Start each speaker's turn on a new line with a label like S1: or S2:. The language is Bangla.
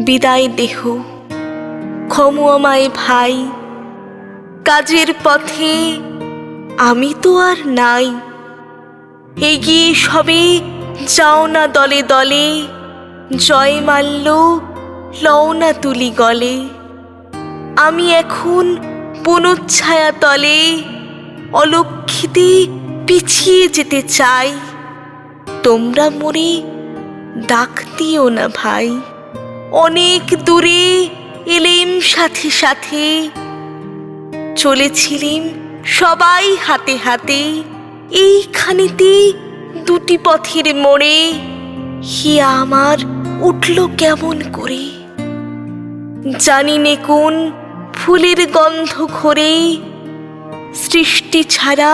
S1: বিদায় দেহ, ক্ষমো আমায় ভাই, কাজের পথে আমি তো আর নাই। এগিয়ে সবে যাও না দলে দলে, জয় মাল্য লও না তুলি গলে। আমি এখন বনচ্ছায়া তলে অলক্ষিতে পিছিয়ে যেতে চাই। তোমরা মোরে ডাক দিও না ভাই। অনেক দূরে এলেম সাথে সাথে, চলেছিলেম সবাই হাতে হাতে। এইখানেতে দুটি পথের মোড়ে হিয়া আমার উঠল কেমন করে। জানি নে কোন ফুলের গন্ধ ঘরে সৃষ্টি ছাড়া